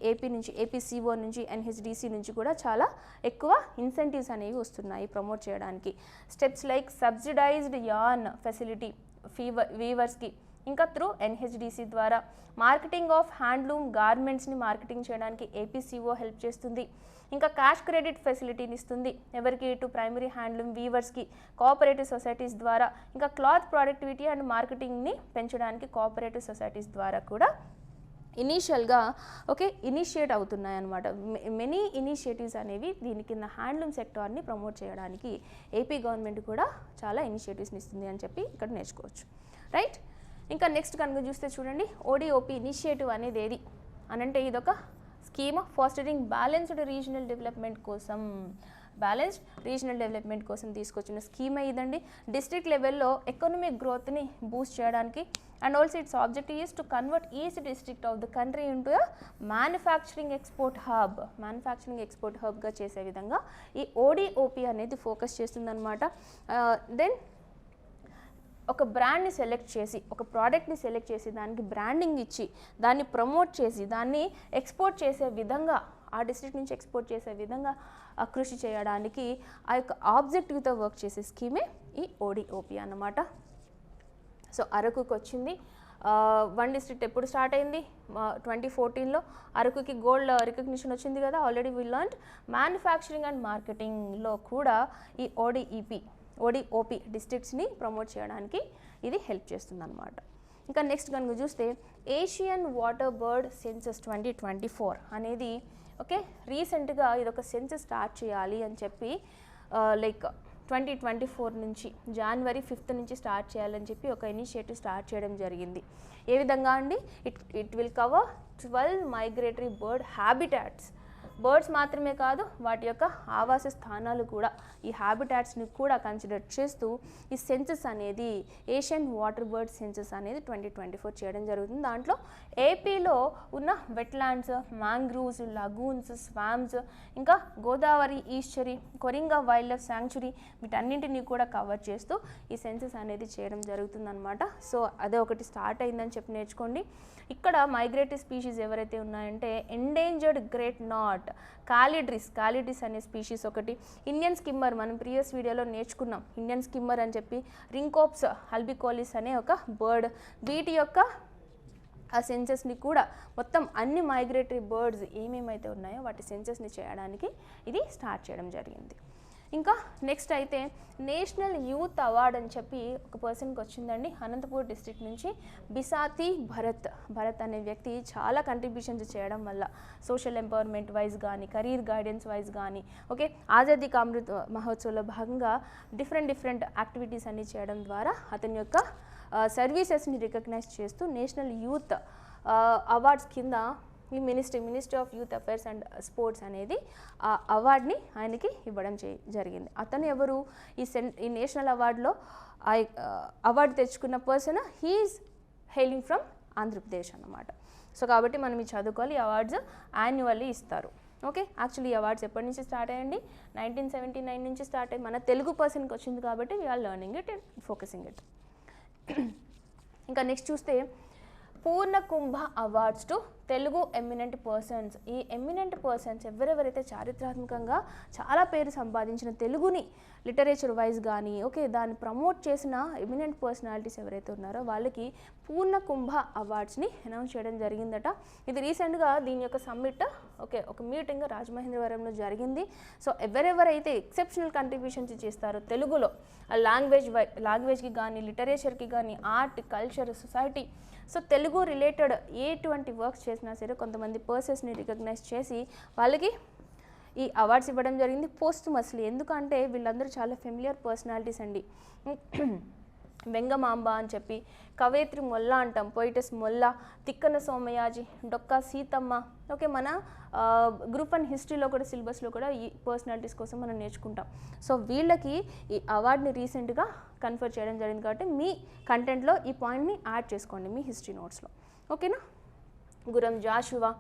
ఏపీసీఓ నుంచి ఎన్హెచ్డిసి నుంచి కూడా చాలా ఎక్కువ ఇన్సెంటివ్స్ అనేవి వస్తున్నాయి ప్రమోట్ చేయడానికి. Steps like subsidized yarn facility వీవర్స్కి, ఇంకా త్రూ ఎన్హెచ్డిసి ద్వారా మార్కెటింగ్ ఆఫ్ హ్యాండ్లూమ్ గార్మెంట్స్ని మార్కెటింగ్ చేయడానికి ఏపీసీఓ హెల్ప్ చేస్తుంది. ఇంకా క్యాష్ క్రెడిట్ ఫెసిలిటీని ఇస్తుంది ఎవరికి? టు ప్రైమరీ హ్యాండ్లూమ్ వీవర్స్కి కోఆపరేటివ్ సొసైటీస్ ద్వారా. ఇంకా క్లాత్ ప్రొడక్టివిటీ అండ్ మార్కెటింగ్ని పెంచడానికి కోఆపరేటివ్ సొసైటీస్ ద్వారా కూడా ఇనీషియల్గా ఇనిషియేట్ అవుతున్నాయి అన్నమాట. మెనీ ఇనిషియేటివ్స్ అనేవి దీని కింద హ్యాండ్లూమ్ సెక్టార్ని ప్రమోట్ చేయడానికి ఏపీ గవర్నమెంట్ కూడా చాలా ఇనిషియేటివ్స్ని ఇస్తుంది అని చెప్పి ఇక్కడ నేర్చుకోవచ్చు, రైట్. ఇంకా నెక్స్ట్ కనుక చూస్తే చూడండి, ఓడిఓపి ఇనిషియేటివ్ అనేది ఏది అనంటే ఇదొక scheme fostering balanced regional development కోసం తీసుకొచ్చిన స్కీమే ఇదండి. డిస్ట్రిక్ట్ లెవెల్లో ఎకనామిక్ గ్రోత్ని బూస్ట్ చేయడానికి and also it's objective is to convert east district of the country into manufacturing export హబ్గా చేసే విధంగా ఈ ఓడిఓపి అనేది ఫోకస్ చేస్తుందన్నమాట. దెన్ ఒక బ్రాండ్ని సెలెక్ట్ చేసి, ఒక ప్రోడక్ట్ని సెలెక్ట్ చేసి దానికి బ్రాండింగ్ ఇచ్చి దాన్ని ప్రమోట్ చేసి దాన్ని ఎక్స్పోర్ట్ చేసే విధంగా, ఆ డిస్ట్రిక్ట్ నుంచి ఎక్స్పోర్ట్ చేసే విధంగా కృషి చేయడానికి ఆ యొక్క ఆబ్జెక్టివ్తో వర్క్ చేసే స్కీమే ఈ ఓడిఓపి అన్నమాట. సో అరకుకి వచ్చింది. 1 డిస్ట్రిక్ట్ ఎప్పుడు స్టార్ట్ అయింది? 2014లో అరకుకి గోల్డ్ రికగ్నిషన్ వచ్చింది కదా already. We learned manufacturing and మార్కెటింగ్లో కూడా ఈ ఓడిఓపి డిస్ట్రిక్ట్స్ని ప్రమోట్ చేయడానికి ఇది హెల్ప్ చేస్తుంది అన్నమాట. ఇంకా నెక్స్ట్ కనుక చూస్తే ఏషియన్ వాటర్ బర్డ్ సెన్సస్ 2024 అనేది రీసెంట్గా ఇదొక సెన్సస్ స్టార్ట్ చేయాలి అని చెప్పి లైక్ 2024 నుంచి January 5th నుంచి స్టార్ట్ చేయాలని చెప్పి ఒక ఇనిషియేటివ్ స్టార్ట్ చేయడం జరిగింది. ఏ విధంగా అండి? It will cover 12 migratory bird habitats birds మాత్రమే కాదు వాటి యొక్క ఆవాస స్థానాలు కూడా ఈ హ్యాబిటాట్స్ని కూడా కన్సిడర్ చేస్తూ ఈ సెన్సస్ అనేది ఏషియన్ వాటర్ బర్డ్ సెన్సస్ అనేది 2024 చేయడం జరుగుతుంది. దాంట్లో ఏపీలో ఉన్న వెట్లాండ్స్, మ్యాంగ్రూవ్స్, లగూన్స్, స్వామ్స్, ఇంకా Godavari estuary, Coringa wildlife sanctuary వీటన్నింటినీ కూడా కవర్ చేస్తూ ఈ సెన్సస్ అనేది చేయడం జరుగుతుందన్నమాట. సో అదే ఒకటి స్టార్ట్ అయిందని చెప్పి నేర్చుకోండి. ఇక్కడ మైగ్రేటరీ స్పీషీస్ ఎవరైతే ఉన్నాయంటే ఎండేంజర్డ్ గ్రేట్ నాట్ కాలిడ్రిస్ అనే స్పీషీస్ ఒకటి, ఇండియన్ స్కిమ్మర్ మనం ప్రీవియస్ వీడియోలో నేర్చుకున్నాం ఇండియన్ స్కిమ్మర్ అని చెప్పి, రింకోప్స్ అల్బికోలిస్ అనే ఒక బర్డ్, వీటి యొక్క ఆ సెన్సెస్ని కూడా మొత్తం అన్ని మైగ్రేటరీ బర్డ్స్ ఏమేమైతే ఉన్నాయో వాటి సెన్సెస్ని చేయడానికి ఇది స్టార్ట్ చేయడం జరిగింది. ఇంకా నెక్స్ట్ అయితే నేషనల్ యూత్ అవార్డ్ అని చెప్పి ఒక పర్సన్కి వచ్చిందండి. అనంతపూర్ డిస్ట్రిక్ట్ నుంచి బిసాతి భరత్ అనే వ్యక్తి చాలా కంట్రిబ్యూషన్స్ చేయడం వల్ల సోషల్ ఎంపవర్మెంట్ వైజ్ కానీ, కెరీర్ గైడెన్స్ వైజ్ కానీ, ఓకే, ఆజాదీ కా అమృత్ మహోత్సవ్లో భాగంగా డిఫరెంట్ యాక్టివిటీస్ అన్ని చేయడం ద్వారా అతని యొక్క సర్వీసెస్ని రికగ్నైజ్ చేస్తూ నేషనల్ యూత్ అవార్డ్స్ కింద ఈ ministry of youth affairs and sports అనేది ఆ అవార్డ్ని ఆయనకి ఇవ్వడం జరిగింది. అతను ఎవరు? ఈ నేషనల్ అవార్డులో అవార్డు తెచ్చుకున్న person he is hailing from Andhra Pradesh అన్నమాట. సో కాబట్టి మనం ఈ చదువుకోవాలి. ఈ అవార్డ్స్ యాన్యువల్లీ ఇస్తారు. ఓకే, యాక్చువల్లీ ఈ అవార్డ్స్ ఎప్పటి నుంచి స్టార్ట్ అయ్యండి? 1979 నుంచి స్టార్ట్ అయ్యి మన తెలుగు పర్సన్కి వచ్చింది కాబట్టి we're learning it and focusing it. ఇంకా నెక్స్ట్ చూస్తే Purnakumbha awards to Telugu eminent persons. ఈ ఎమినెంట్ పర్సన్స్ ఎవరెవరైతే చారిత్రాత్మకంగా చాలా పేరు సంపాదించిన తెలుగుని లిటరేచర్ వైజ్ కానీ, ఓకే, దాన్ని ప్రమోట్ చేసిన ఎమినెంట్ పర్సనాలిటీస్ ఎవరైతే ఉన్నారో వాళ్ళకి పూర్ణకుంభ అవార్డ్స్ని అనౌన్స్ చేయడం జరిగిందట. ఇది రీసెంట్గా దీని యొక్క సమ్మిట్, ఓకే, ఒక మీటింగ్ రాజమహేంద్రవరంలో జరిగింది. సో ఎవరెవరైతే ఎక్సెప్షనల్ కంట్రిబ్యూషన్స్ చేస్తారో తెలుగులో లాంగ్వేజ్కి కానీ, లిటరేచర్కి కానీ, art, culture, society, so Telugu related ఎటువంటి వర్క్స్ చేసినా సరే కొంతమంది పర్సన్స్ని రికగ్నైజ్ చేసి వాళ్ళకి ఈ అవార్డ్స్ ఇవ్వడం జరిగింది పోస్ట్మస్లీ. ఎందుకంటే వీళ్ళందరూ చాలా ఫెమిలియర్ పర్సనాలిటీస్ అండి. వెంగమాంబ అని చెప్పి, కవయిత్రి మొల్ల అంటాం, పోయిటస్ మొల్ల, తిక్కన సోమయాజి, డొక్కా సీతమ్మ, ఓకే, మన గ్రూప్ 1 హిస్టరీలో కూడా సిలబస్లో కూడా ఈ పర్సనాలిటీస్ కోసం మనం నేర్చుకుంటాం. సో వీళ్ళకి ఈ అవార్డుని రీసెంట్గా కన్ఫర్ చేయడం జరిగింది కాబట్టి మీ కంటెంట్లో ఈ పాయింట్ని యాడ్ చేసుకోండి మీ హిస్టరీ నోట్స్లో, ఓకేనా. గురం జాషువా,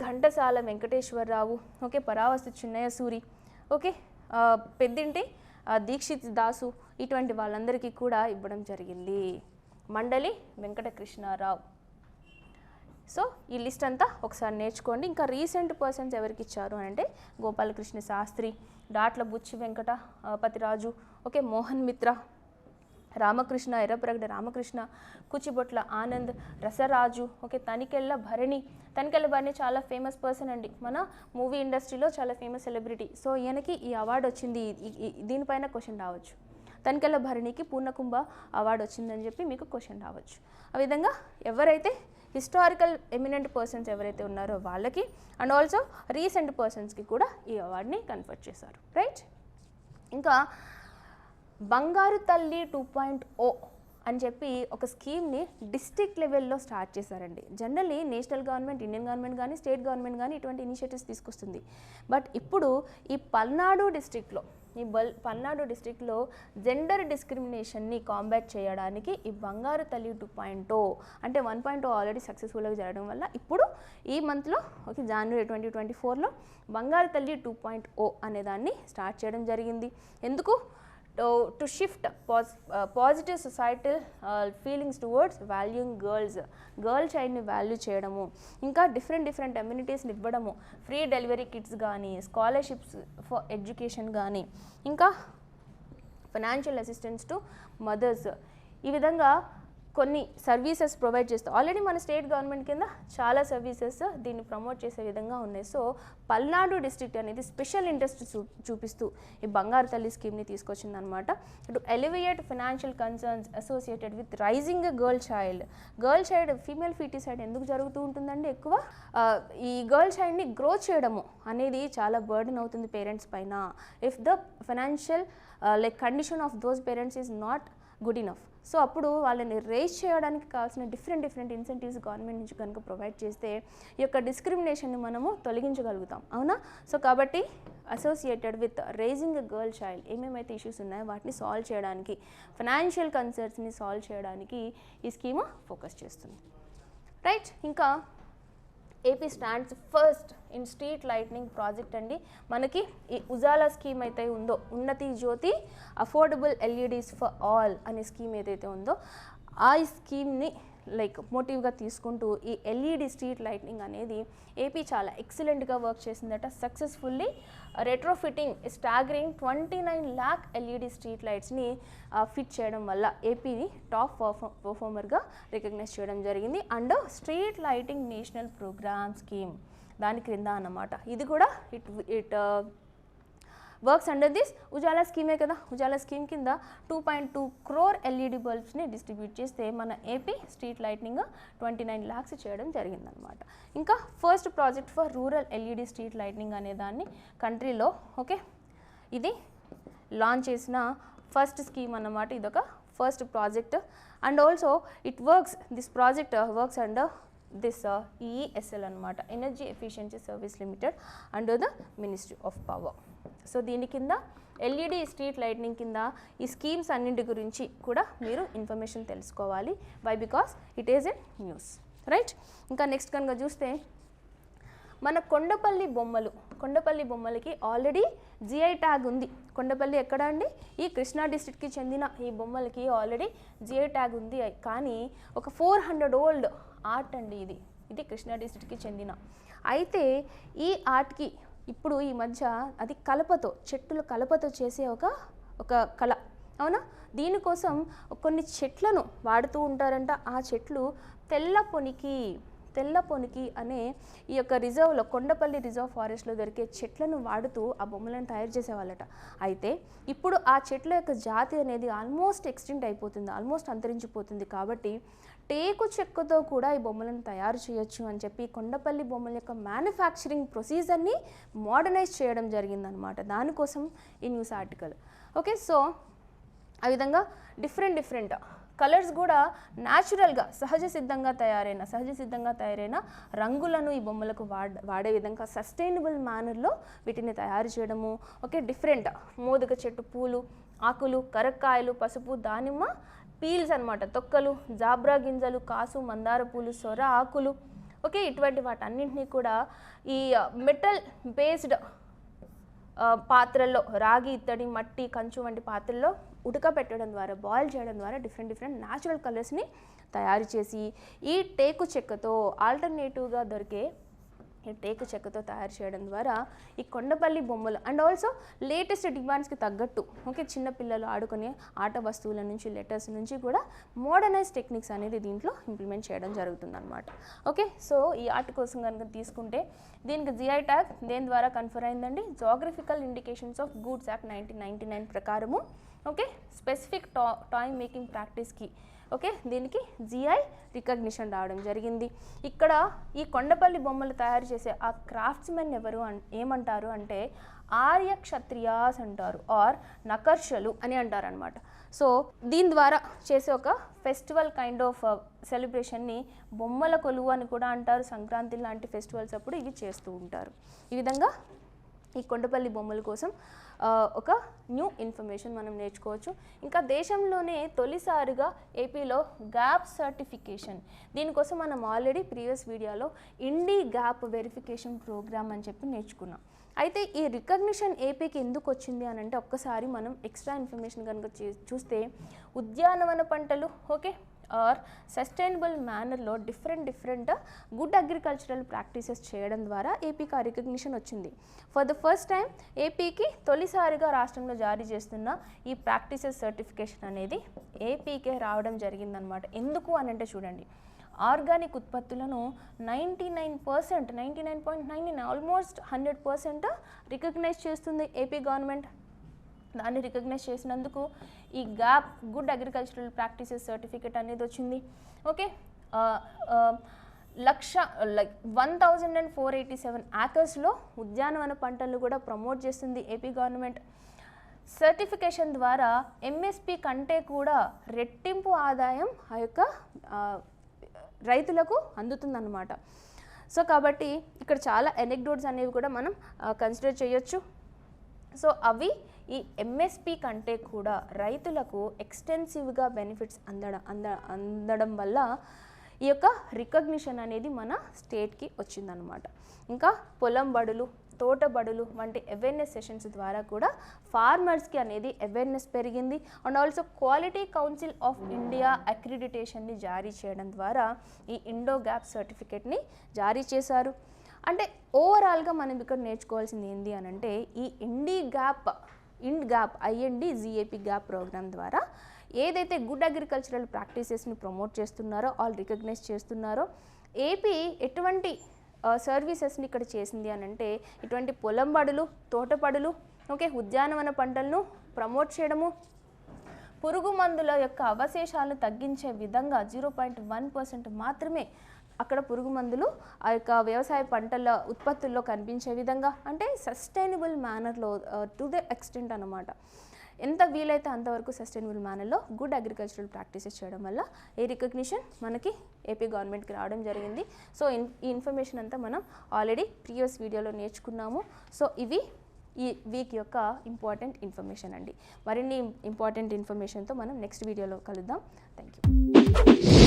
ఘంటసాల వెంకటేశ్వరరావు, ఓకే, పరావస్తు చిన్నయ్య సూరి, ఓకే, పెద్దింటి దీక్షిత్ దాసు, ఇటువంటి వాళ్ళందరికీ కూడా ఇవ్వడం జరిగింది. మండలి వెంకటకృష్ణారావు. సో ఈ లిస్ట్ అంతా ఒకసారి నేర్చుకోండి. ఇంకా రీసెంట్ పర్సన్స్ ఎవరికి ఇచ్చారు అంటే గోపాలకృష్ణ శాస్త్రి, డాట్ల బుచ్చి వెంకట పతిరాజు, ఓకే, మోహన్ మిత్ర, రామకృష్ణ, ఎర్రప్రగడ రామకృష్ణ, కుచిబొట్ల ఆనంద్, రసరాజు, ఓకే, తనికెళ్ళ భరణి చాలా ఫేమస్ పర్సన్ అండి, మన మూవీ ఇండస్ట్రీలో చాలా ఫేమస్ సెలబ్రిటీ. సో ఈయనకి ఈ అవార్డు వచ్చింది, దీనిపైన క్వశ్చన్ రావచ్చు. తనికెళ్ళ భరణికి పూర్ణకుంభ అవార్డు వచ్చిందని చెప్పి మీకు క్వశ్చన్ రావచ్చు. ఆ విధంగా ఎవరైతే హిస్టారికల్ ఎమినెంట్ పర్సన్స్ ఎవరైతే ఉన్నారో వాళ్ళకి అండ్ ఆల్సో రీసెంట్ పర్సన్స్కి కూడా ఈ అవార్డుని కన్ఫర్ చేశారు, రైట్. ఇంకా బంగారు తల్లి 2.0 అని చెప్పి ఒక స్కీమ్ని డిస్ట్రిక్ట్ లెవెల్లో స్టార్ట్ చేశారండి. Generally national government, Indian government కానీ, స్టేట్ గవర్నమెంట్ కానీ ఇటువంటి ఇనిషియేటివ్స్ తీసుకొస్తుంది. బట్ ఇప్పుడు ఈ పల్నాడు డిస్ట్రిక్ట్లో జెండర్ డిస్క్రిమినేషన్ని కాంబాట్ చేయడానికి ఈ బంగారు తల్లి 2.0 అంటే 1.0 ఆల్రెడీ సక్సెస్ఫుల్గా జరగడం వల్ల ఇప్పుడు ఈ మంత్లో, ఓకే, జనవరి 2024లో బంగారు తల్లి 2.0 అనే దాన్ని స్టార్ట్ చేయడం జరిగింది. ఎందుకు? To shift positive societal feelings towards valuing girl చైల్డ్ని వాల్యూ చేయడము, ఇంకా డిఫరెంట్ అమ్యూనిటీస్ని ఇవ్వడము, ఫ్రీ డెలివరీ కిట్స్ కానీ, స్కాలర్షిప్స్ ఫర్ ఎడ్యుకేషన్ కానీ, ఇంకా ఫైనాన్షియల్ అసిస్టెన్స్ టు మదర్స్, ఈ విధంగా కొన్ని సర్వీసెస్ ప్రొవైడ్ చేస్తాం. ఆల్రెడీ మన స్టేట్ గవర్నమెంట్ కింద చాలా సర్వీసెస్ దీన్ని ప్రమోట్ చేసే విధంగా ఉన్నాయి. సో పల్నాడు డిస్ట్రిక్ట్ అనేది స్పెషల్ ఇంట్రెస్ట్ చూపిస్తూ ఈ బంగారు తల్లి స్కీమ్ని తీసుకొచ్చిందనమాట. To elevate financial concerns associated with raising girl child female foeticide ఎందుకు జరుగుతూ ఉంటుందండి? ఎక్కువ ఈ గర్ల్ చైల్డ్ని గ్రో చేయడము అనేది చాలా బర్డెన్ అవుతుంది పేరెంట్స్ పైన. If the financial condition of those parents is not good enough. So అప్పుడు వాళ్ళని రేస్ చేయడానికి కావాల్సిన డిఫరెంట్ ఇన్సెంటివ్స్ గవర్నమెంట్ నుంచి కనుక ప్రొవైడ్ చేస్తే ఈ యొక్క డిస్క్రిమినేషన్ని మనము తొలగించగలుగుతాం, అవునా? సో కాబట్టి associated with raising a girl child ఏమేమైతే ఇష్యూస్ ఉన్నాయో వాటిని సాల్వ్ చేయడానికి, ఫైనాన్షియల్ కన్సర్న్స్ని సాల్వ్ చేయడానికి ఈ స్కీమ్ ఫోకస్ చేస్తుంది, రైట్? ఇంకా AP stands first in street lightning project అండి. మనకి ఈ ఉజాలా స్కీమ్ అయితే ఉందో, Unnati Jyoti affordable LEDs for all అనే స్కీమ్ ఏదైతే ఉందో ఆ స్కీమ్ని లైక్ మోటివ్గా తీసుకుంటూ ఈ ఎల్ఈడి స్ట్రీట్ లైట్నింగ్ అనేది ఏపీ చాలా ఎక్సలెంట్గా వర్క్ చేసిందట. Successfully retrofitting staggering 29 lakh LED street లైట్స్ని ఫిట్ చేయడం వల్ల ఏపీని టాప్ పర్ఫార్మర్గా రికగ్నైజ్ చేయడం జరిగింది and street lighting national programme scheme దాని క్రింద అన్నమాట. ఇది కూడా it works under this Ujala స్కీమే కదా. ఉజాలా స్కీమ్ కింద 2.2 crore ఎల్ఈడి బల్బ్స్ని డిస్ట్రిబ్యూట్ చేస్తే మన ఏపీ స్ట్రీట్ లైట్నింగ్ 29 lakhs చేయడం జరిగిందనమాట. ఇంకా first project for rural LED street lightning అనే దాన్ని కంట్రీలో ఓకే ఇది లాంచ్ చేసిన ఫస్ట్ స్కీమ్ అన్నమాట. ఇదొక first project and also it works this project works under this EESL అనమాట, energy efficiency service limited under the ministry of power. So దీని కింద ఎల్ఈడి స్ట్రీట్ లైట్నింగ్ కింద ఈ స్కీమ్స్ అన్నింటి గురించి కూడా మీరు ఇన్ఫర్మేషన్ తెలుసుకోవాలి. Why? Because it is in news, right? ఇంకా నెక్స్ట్ కనుక చూస్తే మన కొండపల్లి బొమ్మలకి ఆల్రెడీ జిఐ ట్యాగ్ ఉంది. కొండపల్లి ఎక్కడ అండి? ఈ కృష్ణా డిస్ట్రిక్ట్కి చెందిన ఈ బొమ్మలకి ఆల్రెడీ జిఐ ట్యాగ్ ఉంది. కానీ ఒక 400 old ఆర్ట్ అండి ఇది కృష్ణా డిస్ట్రిక్ట్కి చెందిన. అయితే ఈ ఆర్ట్కి ఇప్పుడు ఈ మధ్య అది కలపతో, చెట్టుల కలపతో చేసే ఒక కళ, అవునా? దీనికోసం కొన్ని చెట్లను వాడుతూ ఉంటారంట. ఆ చెట్లు తెల్ల పొనికి అనే ఈ యొక్క రిజర్వ్లో, కొండపల్లి రిజర్వ్ ఫారెస్ట్లో దొరికే చెట్లను వాడుతూ ఆ బొమ్మలను తయారు చేసేవాళ్ళట. అయితే ఇప్పుడు ఆ చెట్ల యొక్క జాతి అనేది ఆల్మోస్ట్ ఎక్స్టింక్ట్ అయిపోతుంది, ఆల్మోస్ట్ అంతరించిపోతుంది. కాబట్టి టేకు చెక్కతో కూడా ఈ బొమ్మలను తయారు చేయొచ్చు అని చెప్పి కొండపల్లి బొమ్మల యొక్క మ్యానుఫ్యాక్చరింగ్ ప్రొసీజర్ని మోడర్నైజ్ చేయడం జరిగిందనమాట. దానికోసం ఈ న్యూస్ ఆర్టికల్. ఓకే, సో ఆ విధంగా డిఫరెంట్ కలర్స్ కూడా న్యాచురల్గా సహజ సిద్ధంగా తయారైన రంగులను ఈ బొమ్మలకు వాడే విధంగా సస్టైనబుల్ మేనర్లో వీటిని తయారు చేయడము. ఓకే, డిఫరెంట్ మోదుగ చెట్టు పూలు, ఆకులు, కరక్కాయలు, పసుపు, దానిమ్మ పీల్స్ అనమాట, తొక్కలు, జాబ్రా గింజలు, కాసు, మందార పూలు, సొర ఆకులు. ఓకే, ఇటువంటి వాటన్నింటినీ కూడా ఈ మెటల్ బేస్డ్ పాత్రల్లో, రాగి, ఇత్తడి, మట్టి, కంచు వంటి పాత్రల్లో ఉడకబెట్టడం ద్వారా, బాయిల్ చేయడం ద్వారా డిఫరెంట్ న్యాచురల్ కలర్స్ని తయారు చేసి ఈ టేకు చెక్కతో ఆల్టర్నేటివ్గా దొరికే ఈ టేకు చెక్కతో తయారు చేయడం ద్వారా ఈ కొండపల్లి బొమ్మలు అండ్ ఆల్సో లేటెస్ట్ డిమాండ్స్కి తగ్గట్టు ఓకే చిన్నపిల్లలు ఆడుకునే ఆట వస్తువుల నుంచి, లెటర్స్ నుంచి కూడా మోడర్నైజ్ టెక్నిక్స్ అనేది దీంట్లో ఇంప్లిమెంట్ చేయడం జరుగుతుందన్నమాట. ఓకే, సో ఈ ఆర్ట్ కోసం కనుక తీసుకుంటే దీనికి జిఐ ట్యాగ్ దేని ద్వారా కన్ఫర్ అయిందండి? Geographical indications of goods act 1999 ప్రకారము ఓకే స్పెసిఫిక్ టాయ్ మేకింగ్ ప్రాక్టీస్కి ఓకే దీనికి జిఐ రికగ్నిషన్ రావడం జరిగింది. ఇక్కడ ఈ కొండపల్లి బొమ్మలు తయారు చేసే ఆ క్రాఫ్ట్స్మెన్ ఎవరు ఏమంటారు అంటే ఆర్య క్షత్రియాస్ అంటారు, ఆర్ నకర్షలు అని అంటారు అనమాట. సో దీని ద్వారా చేసే ఒక ఫెస్టివల్ కైండ్ ఆఫ్ సెలబ్రేషన్ని బొమ్మల కొలువు అని కూడా అంటారు. సంక్రాంతి లాంటి ఫెస్టివల్స్ అప్పుడు ఇవి చేస్తూ ఉంటారు. ఈ విధంగా ఈ కొండపల్లి బొమ్మల కోసం ఒక న్యూ ఇన్ఫర్మేషన్ మనం నేర్చుకోవచ్చు. ఇంకా దేశంలోనే తొలిసారిగా ఏపీలో గ్యాప్ సర్టిఫికేషన్, దీనికోసం మనం ఆల్రెడీ ప్రీవియస్ వీడియోలో ఇండి గ్యాప్ వెరిఫికేషన్ ప్రోగ్రామ్ అని చెప్పి నేర్చుకున్నాం. అయితే ఈ రికగ్నిషన్ ఏపీకి ఎందుకు వచ్చింది అని అంటే ఒక్కసారి మనం ఎక్స్ట్రా ఇన్ఫర్మేషన్ కనుక చూస్తే ఉద్యానవన పంటలు ఓకే ఆర్ సస్టైనబుల్ మేనర్లో డిఫరెంట్ గుడ్ అగ్రికల్చరల్ ప్రాక్టీసెస్ చేయడం ద్వారా ఏపీకి ఆ రికగ్నిషన్ వచ్చింది. ఫర్ ద ఫస్ట్ టైం ఏపీకి తొలిసారిగా రాష్ట్రంలో జారీ చేస్తున్న ఈ ప్రాక్టీసెస్ సర్టిఫికేషన్ అనేది ఏపీకే రావడం జరిగిందనమాట. ఎందుకు అని అంటే చూడండి, ఆర్గానిక్ ఉత్పత్తులను 99.99 ఆల్మోస్ట్ 100% రికగ్నైజ్ చేస్తుంది ఏపీ గవర్నమెంట్. దాన్ని రికగ్నైజ్ చేసినందుకు ఈ gap good agricultural practices certificate అనేది వచ్చింది. ఓకే, 1487 acresలో ఉద్యానవన పంటలను కూడా ప్రమోట్ చేస్తుంది ఏపీ గవర్నమెంట్. సర్టిఫికేషన్ ద్వారా ఎంఎస్పి కంటే కూడా రెట్టింపు ఆదాయం ఆ యొక్క రైతులకు అందుతుందన్నమాట. సో కాబట్టి ఇక్కడ చాలా ఎనెక్డోట్స్ అనేవి కూడా మనం కన్సిడర్ చేయొచ్చు. సో అవి ఈ ఎంఎస్పి కంటే కూడా రైతులకు ఎక్స్టెన్సివ్గా బెనిఫిట్స్ అందడం వల్ల ఈ యొక్క రికగ్నిషన్ అనేది మన స్టేట్కి వచ్చిందనమాట. ఇంకా పొలం బడులు, తోట బడులు వంటి అవేర్నెస్ సెషన్స్ ద్వారా కూడా ఫార్మర్స్కి అనేది అవేర్నెస్ పెరిగింది. And also quality council of India అక్రిడిటేషన్ని జారీ చేయడం ద్వారా ఈ ఇండోగ్యాప్ సర్టిఫికేట్ని జారీ చేశారు. అంటే ఓవరాల్గా మనం ఇక్కడ నేర్చుకోవాల్సింది ఏంటి అని అంటే ఈ ఇండ్ గ్యాప్ ప్రోగ్రామ్ ద్వారా ఏదైతే గుడ్ అగ్రికల్చరల్ ప్రాక్టీసెస్ని ప్రమోట్ చేస్తున్నారో, రికగ్నైజ్ చేస్తున్నారో, ఏపీ ఎటువంటి సర్వీసెస్ని ఇక్కడ చేసింది అని అంటే ఇటువంటి పొలం బడులు, తోట బడులు, ఉద్యానవన పంటలను ప్రమోట్ చేయడము, పురుగు మందుల యొక్క అవశేషాలను తగ్గించే విధంగా 0.1% మాత్రమే అక్కడ పురుగు మందులు ఆ యొక్క వ్యవసాయ పంటల ఉత్పత్తుల్లో కనిపించే విధంగా, అంటే సస్టైనబుల్ మేనర్లో టు ద ఎక్స్టెంట్ అన్నమాట. ఎంత వీలైతే అంతవరకు సస్టైనబుల్ మేనర్లో గుడ్ అగ్రికల్చరల్ ప్రాక్టీసెస్ చేయడం వల్ల ఈ రికగ్నిషన్ మనకి ఏపీ గవర్నమెంట్కి రావడం జరిగింది. సో ఈ ఇన్ఫర్మేషన్ అంతా మనం ఆల్రెడీ ప్రీవియస్ వీడియోలో నేర్చుకున్నాము. సో ఇవి ఈ వీక్ యొక్క ఇంపార్టెంట్ ఇన్ఫర్మేషన్ అండి. మరిన్ని ఇంపార్టెంట్ ఇన్ఫర్మేషన్తో మనం నెక్స్ట్ వీడియోలో కలుద్దాం. Thank you.